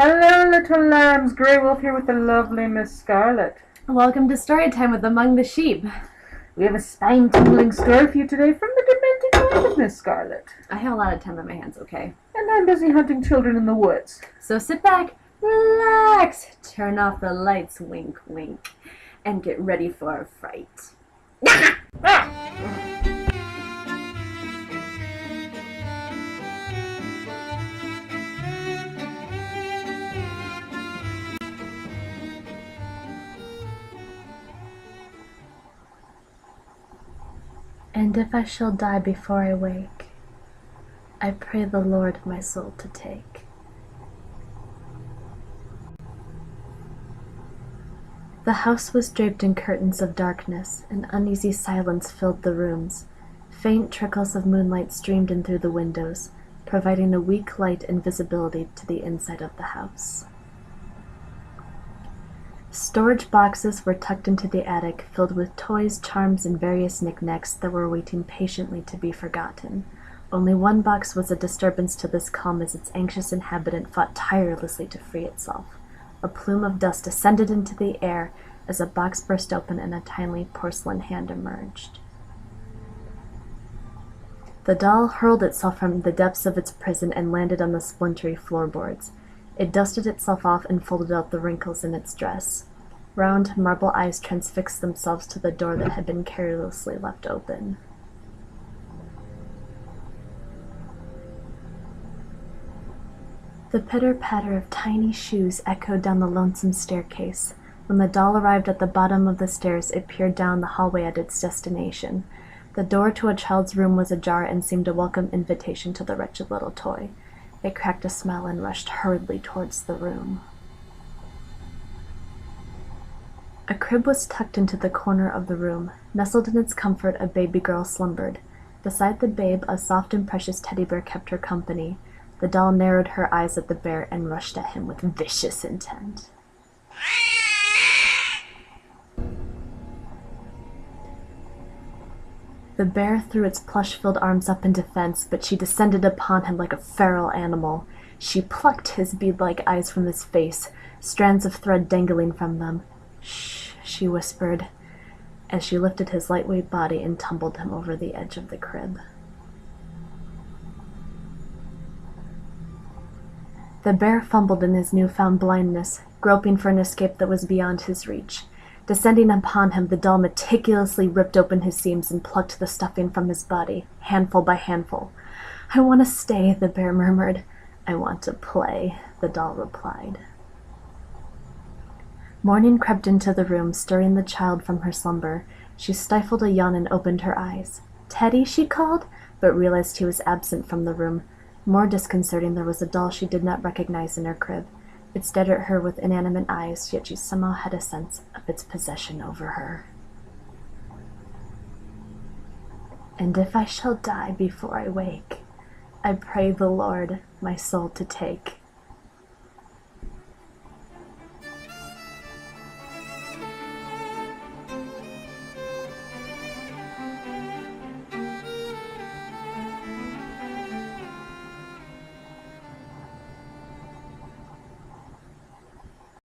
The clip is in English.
Hello, little lambs. Grey Wolf here with the lovely Miss Scarlet. Welcome to Storytime with Among the Sheep. We have a spine-tingling story for you today from the demented mind of Miss Scarlet. I have a lot of time on my hands, okay? And I'm busy hunting children in the woods. So sit back, relax, turn off the lights, wink, wink, and get ready for a fight. And if I shall die before I wake, I pray the Lord my soul to take. The house was draped in curtains of darkness, and uneasy silence filled the rooms. Faint trickles of moonlight streamed in through the windows, providing a weak light and visibility to the inside of the house. Storage boxes were tucked into the attic, filled with toys, charms, and various knickknacks that were waiting patiently to be forgotten. Only one box was a disturbance to this calm as its anxious inhabitant fought tirelessly to free itself. A plume of dust ascended into the air as a box burst open and a tiny porcelain hand emerged. The doll hurled itself from the depths of its prison and landed on the splintery floorboards. It dusted itself off and folded out the wrinkles in its dress. Round marble eyes transfixed themselves to the door that had been carelessly left open. The pitter-patter of tiny shoes echoed down the lonesome staircase. When the doll arrived at the bottom of the stairs, it peered down the hallway at its destination. The door to a child's room was ajar and seemed a welcome invitation to the wretched little toy. It cracked a smile and rushed hurriedly towards the room. A crib was tucked into the corner of the room. Nestled in its comfort, a baby girl slumbered. Beside the babe, a soft and precious teddy bear kept her company. The doll narrowed her eyes at the bear and rushed at him with vicious intent. The bear threw its plush-filled arms up in defense, but she descended upon him like a feral animal. She plucked his bead-like eyes from his face, strands of thread dangling from them. "Shh," she whispered, as she lifted his lightweight body and tumbled him over the edge of the crib. The bear fumbled in his newfound blindness, groping for an escape that was beyond his reach. Descending upon him, the doll meticulously ripped open his seams and plucked the stuffing from his body, handful by handful. "I want to stay," the bear murmured. "I want to play," the doll replied. Morning crept into the room, stirring the child from her slumber. She stifled a yawn and opened her eyes. "Teddy," she called, but realized he was absent from the room. More disconcerting, there was a doll she did not recognize in her crib. It stared at her with inanimate eyes, yet she somehow had a sense of its possession over her. "And if I shall die before I wake, I pray the Lord my soul to take."